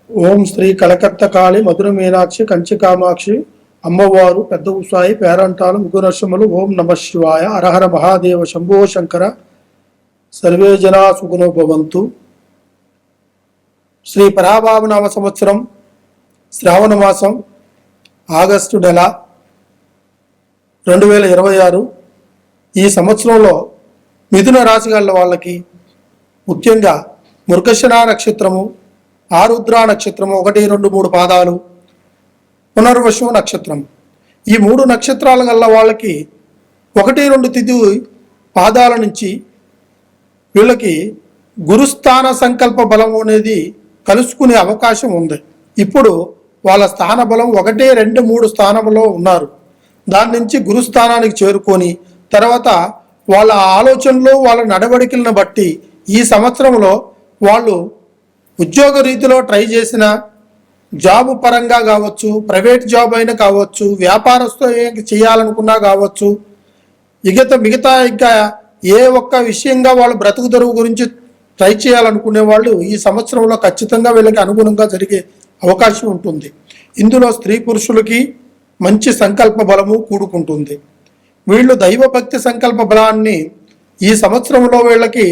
ఓం శ్రీ కలకత్త కాళి మధుర మీనాక్షి కంచి కామాక్షి అమ్మవారు పెద్ద ఉసాయి పేరంటాలు ముగురశములు. ఓం నమ శివాయ. హరహర మహాదేవ శంభో శంకర. సర్వే జనా సుగుణో భవంతు. శ్రీ పరాభావనామ సంవత్సరం శ్రావణ మాసం ఆగస్టు నెల 2026. ఈ సంవత్సరంలో మిథున రాశి గల వాళ్ళకి ముఖ్యంగా మృగశిర నక్షత్రము, ఆరుద్ర నక్షత్రము 1, 2, 3 పాదాలు, పునర్వసు నక్షత్రం, ఈ 3 నక్షత్రాల గల వాళ్ళకి 1, 2 తిథి పాదాల నుంచి వీళ్ళకి గురుస్థాన సంకల్ప బలం అనేది కలుసుకునే అవకాశం ఉంది. ఇప్పుడు వాళ్ళ స్థాన బలం 1, 2, 3 స్థానంలో ఉన్నారు. దాని నుంచి గురుస్థానానికి చేరుకొని తర్వాత వాళ్ళ ఆలోచనలు వాళ్ళ నడవడికలను బట్టి ఈ సంవత్సరంలో వాళ్ళు ఉద్యోగ రీతిలో ట్రై చేసిన జాబు పరంగా కావచ్చు, ప్రైవేట్ జాబ్ అయినా కావచ్చు, వ్యాపారస్తు చేయాలనుకున్నా కావచ్చు, మిగతా ఇంకా ఏ ఒక్క విషయంగా వాళ్ళు బ్రతుకు తెరువు గురించి ట్రై చేయాలనుకునే వాళ్ళు ఈ సంవత్సరంలో ఖచ్చితంగా వీళ్ళకి అనుగుణంగా జరిగే అవకాశం ఉంటుంది. ఇందులో స్త్రీ పురుషులకి మంచి సంకల్ప బలము కూడుకుంటుంది. వీళ్ళు దైవభక్తి సంకల్ప బలాన్ని ఈ సంవత్సరంలో వీళ్ళకి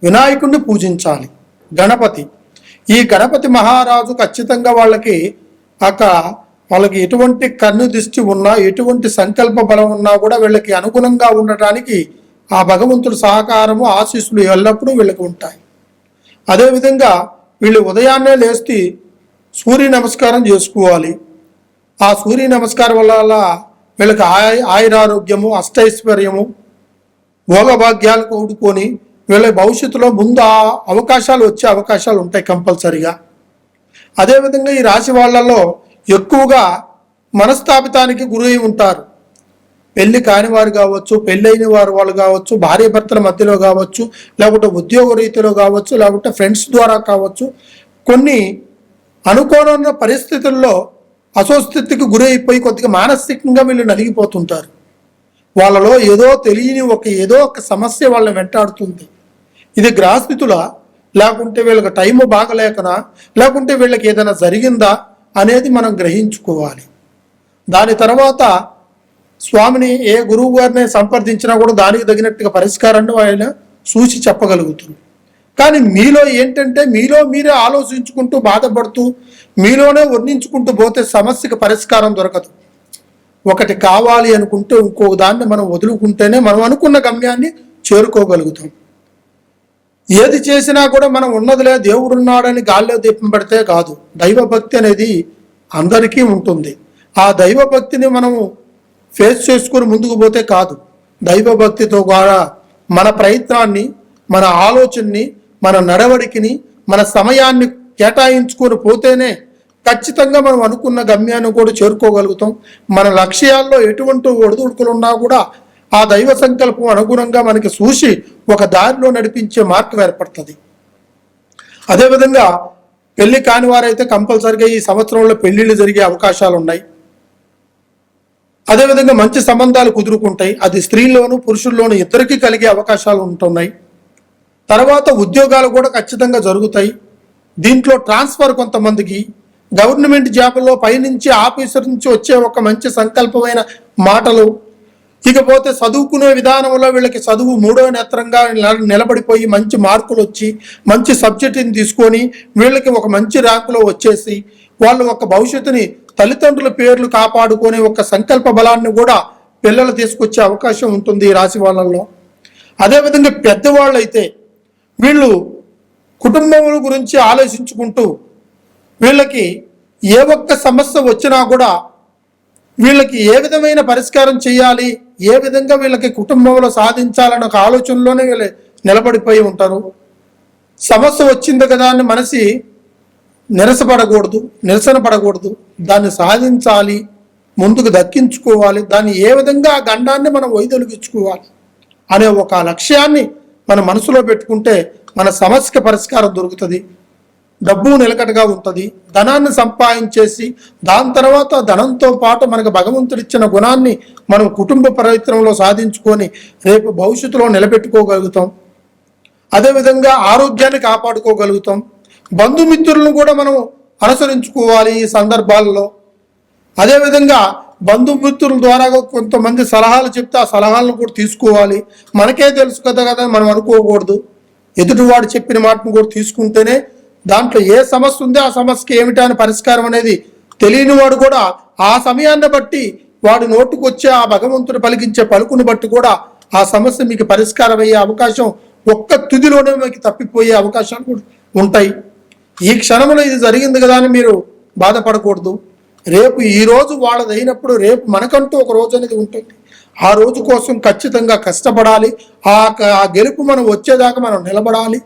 వినాయకుడిని పూజించాలి. గణపతి, ఈ గణపతి మహారాజు ఖచ్చితంగా వాళ్ళకి ఎటువంటి కన్ను దృష్టి ఉన్నా, ఎటువంటి సంకల్ప బలం ఉన్నా కూడా వీళ్ళకి అనుగుణంగా ఉండటానికి ఆ భగవంతుడి సహకారము, ఆశీస్సులు ఎల్లప్పుడూ వీళ్ళకి ఉంటాయి. అదేవిధంగా వీళ్ళు ఉదయాన్నే లేచి సూర్య నమస్కారం చేసుకోవాలి. ఆ సూర్య నమస్కారం వల్ల వీళ్ళకి ఆయురారోగ్యము, అష్టైశ్వర్యము, భోగభాగ్యాలు కూడుకొని వీళ్ళ భవిష్యత్తులో ముందు అవకాశాలు వచ్చే అవకాశాలు ఉంటాయి కంపల్సరిగా. అదేవిధంగా ఈ రాశి వాళ్ళలో ఎక్కువగా మనస్తాపితానికి గురై ఉంటారు. పెళ్లి కాని వారు కావచ్చు, పెళ్ళైన వాళ్ళు కావచ్చు, భార్య భర్తల మధ్యలో కావచ్చు, లేకుంటే ఉద్యోగ రీతిలో కావచ్చు, లేకుంటే ఫ్రెండ్స్ ద్వారా కావచ్చు, కొన్ని అనుకోనున్న పరిస్థితుల్లో అస్వస్థితికి గురైపోయి కొద్దిగా మానసికంగా వీళ్ళు నలిగిపోతుంటారు. వాళ్ళలో తెలియని ఏదో ఒక సమస్య వాళ్ళని వెంటాడుతుంది. ఇది గ్రహస్థితులా, లేకుంటే వీళ్ళకి టైము బాగలేకనా, లేకుంటే వీళ్ళకి ఏదైనా జరిగిందా అనేది మనం గ్రహించుకోవాలి. దాని తర్వాత స్వామిని ఏ గురువు గారిని సంప్రదించినా కూడా దానికి తగినట్టుగా పరిష్కారాన్ని ఆయన చూసి చెప్పగలుగుతుంది. కానీ మీలో ఏంటంటే మీరే ఆలోచించుకుంటూ బాధపడుతూ మీలోనే వర్ణించుకుంటూ పోతే సమస్యకు పరిష్కారం దొరకదు. ఒకటి కావాలి అనుకుంటే ఇంకో దాన్ని మనం వదులుకుంటేనే మనం అనుకున్న గమ్యాన్ని చేరుకోగలుగుతాం. ఏది చేసినా కూడా మనం ఉన్నదిలే దేవుడున్నాడని గాల్లో దీపం పెడితే కాదు. దైవభక్తి అనేది అందరికీ ఉంటుంది. ఆ దైవభక్తిని మనము ఫేస్ చేసుకుని ముందుకు పోతే కాదు. దైవభక్తితో కూడా మన ప్రయత్నాన్ని, మన ఆలోచనని, మన నడవడికిని, మన సమయాన్ని కేటాయించుకొని పోతేనే ఖచ్చితంగా మనం అనుకున్న గమ్యాన్ని కూడా చేరుకోగలుగుతాం. మన లక్ష్యాల్లో ఎటువంటి ఒడిదుడుకులు ఉన్నా కూడా ఆ దైవ సంకల్పం అనుగుణంగా మనకి చూసి ఒక దారిలో నడిపించే మార్గం ఏర్పడుతుంది. అదేవిధంగా పెళ్లి కాని వారైతే కంపల్సరిగా ఈ సంవత్సరంలో పెళ్లిళ్ళు జరిగే అవకాశాలు ఉన్నాయి. అదేవిధంగా మంచి సంబంధాలు కుదురుకుంటాయి. అది స్త్రీల్లోనూ పురుషుల్లోనూ ఇద్దరికీ కలిగే అవకాశాలు ఉంటున్నాయి. తర్వాత ఉద్యోగాలు కూడా ఖచ్చితంగా జరుగుతాయి. దీంట్లో ట్రాన్స్ఫర్ కొంతమందికి, గవర్నమెంట్ జాబ్లో పైనుంచి ఆఫీసర్ నుంచి వచ్చే ఒక మంచి సంకల్పమైన మాటలు, ఇకపోతే చదువుకునే విధానంలో వీళ్ళకి చదువు 3వ నేత్రంగా నిలబడిపోయి మంచి మార్కులు వచ్చి మంచి సబ్జెక్టుని తీసుకొని వీళ్ళకి ఒక మంచి ర్యాంకులో వచ్చేసి వాళ్ళు ఒక భవిష్యత్తుని, తల్లిదండ్రుల పేర్లు కాపాడుకొని ఒక సంకల్ప బలాన్ని కూడా పిల్లలు తీసుకొచ్చే అవకాశం ఉంటుంది ఈ రాశి వాళ్ళల్లో. అదేవిధంగా పెద్దవాళ్ళు అయితే వీళ్ళు కుటుంబం గురించి ఆలోచించుకుంటూ వీళ్ళకి ఏ ఒక్క సమస్య వచ్చినా కూడా వీళ్ళకి ఏ విధమైన పరిష్కారం చేయాలి, ఏ విధంగా వీళ్ళకి కుటుంబంలో సాధించాలన్న ఒక ఆలోచనలోనే వీళ్ళు నిలబడిపోయి ఉంటారు. సమస్య వచ్చింది కదా అని మనసి నిరసన పడకూడదు. దాన్ని సాధించాలి, ముందుకు దక్కించుకోవాలి, దాన్ని ఏ విధంగా ఆ గండాన్ని మనం వైదొలిగించుకోవాలి అనే ఒక లక్ష్యాన్ని మన మనసులో పెట్టుకుంటే మన సమస్యకి పరిష్కారం దొరుకుతుంది. డబ్బు నిలకడగా ఉంటుంది. ధనాన్ని సంపాదించేసి దాని తర్వాత ధనంతో పాటు మనకు భగవంతుడిచ్చిన గుణాన్ని మనం కుటుంబ ప్రయత్నంలో సాధించుకొని రేపు భవిష్యత్తులో నిలబెట్టుకోగలుగుతాం. అదేవిధంగా ఆరోగ్యాన్ని కాపాడుకోగలుగుతాం. బంధుమిత్రులను కూడా మనం అనుసరించుకోవాలి ఈ సందర్భాల్లో. అదేవిధంగా బంధుమిత్రుల ద్వారా కొంతమంది సలహాలు చెప్తే ఆ సలహాలను కూడా తీసుకోవాలి. మనకే తెలుసు కదా మనం అనుకోకూడదు. ఎదుటివాడు చెప్పిన మాటను కూడా తీసుకుంటేనే దాంట్లో ఏ సమస్య ఉందో ఆ సమస్యకి ఏమిటని పరిష్కారం అనేది తెలియని వాడు కూడా ఆ సమయాన్ని బట్టి వాడు నోటుకొచ్చే ఆ భగవంతుడు పలికించే పలుకును బట్టి కూడా ఆ సమస్య మీకు పరిష్కారం అయ్యే అవకాశం ఒక్క తుదిలోనే మీకు తప్పిపోయే అవకాశాలు కూడా ఉంటాయి. ఈ క్షణంలో ఇది జరిగింది కదా అని మీరు బాధపడకూడదు. రేపు ఈ రోజు వాళ్ళది అయినప్పుడు రేపు మనకంటూ ఒక రోజు అనేది ఉంటుంది. ఆ రోజు కోసం ఖచ్చితంగా కష్టపడాలి. ఆ గెలుపు మనం వచ్చేదాకా మనం నిలబడాలి.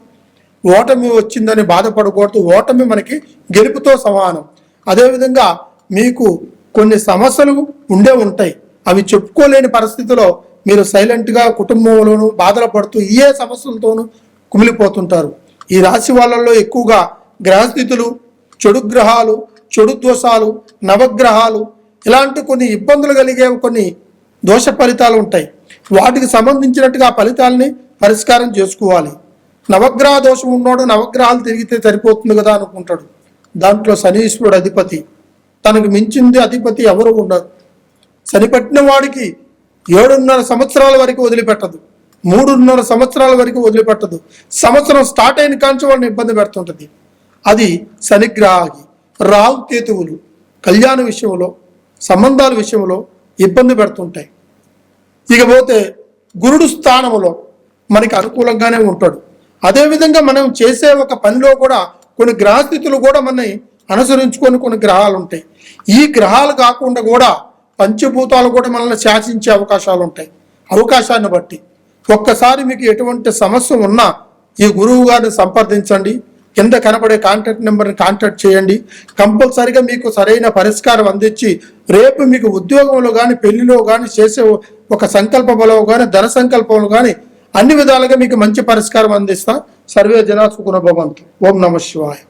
ఓటమి వచ్చిందని బాధపడకూడదు. ఓటమి మనకి గెలుపుతో సమానం. అదేవిధంగా మీకు కొన్ని సమస్యలు ఉంటాయి. అవి చెప్పుకోలేని పరిస్థితిలో మీరు సైలెంట్గా కుటుంబంలోనూ బాధలు పడుతూ ఏ సమస్యలతోనూ కుమిలిపోతుంటారు. ఈ రాశి వాళ్ళల్లో ఎక్కువగా గ్రహస్థితులు, చెడు గ్రహాలు, చెడు దోషాలు, నవగ్రహాలు ఇలాంటి కొన్ని ఇబ్బందులు కలిగే కొన్ని దోష ఫలితాలు ఉంటాయి. వాటికి సంబంధించినట్టుగా ఫలితాలని పరిష్కారం చేసుకోవాలి. నవగ్రహ దోషం ఉన్నోడు నవగ్రహాలు తిరిగితే సరిపోతుంది కదా అనుకుంటాడు. దాంట్లో శనీశ్వరుడు అధిపతి, తనకు మించింది అధిపతి ఎవరు ఉండరు. శని పట్టిన వాడికి 7.5 సంవత్సరాల వరకు వదిలిపెట్టదు, 3.5 సంవత్సరాల వరకు వదిలిపెట్టదు. సంవత్సరం స్టార్ట్ అయిన కాంచి వాడిని ఇబ్బంది పెడుతుంటది. అది శనిగ్రహాకి. రాహు కేతువులు కళ్యాణ విషయంలో, సంబంధాల విషయంలో ఇబ్బంది పెడుతుంటాయి. ఇకపోతే గురుడు స్థానంలో మనకి అనుకూలంగానే ఉంటాడు. అదేవిధంగా మనం చేసే ఒక పనిలో కూడా కొన్ని గ్రహస్థితులు కూడా మనని అనుసరించుకొని కొన్ని గ్రహాలు ఉంటాయి. ఈ గ్రహాలు కాకుండా కూడా పంచభూతాలు కూడా మనల్ని శాసించే అవకాశాలు ఉంటాయి. అవకాశాన్ని బట్టి ఒక్కసారి మీకు ఎటువంటి సమస్య ఉన్నా ఈ గురువు గారిని సంప్రదించండి. కింద కనబడే కాంటాక్ట్ నెంబర్ని కాంటాక్ట్ చేయండి. కంపల్సరిగా మీకు సరైన పరిష్కారం అందించి రేపు మీకు ఉద్యోగంలో కానీ, పెళ్లిలో కానీ, చేసే ఒక సంకల్ప బలం కానీ, ధన సంకల్పంలో కానీ అన్ని విధాలుగా మీకు మంచి పరిష్కారం అందిస్తా. సర్వే జనా సుఖినో భవంతు. ఓం నమః శివాయ.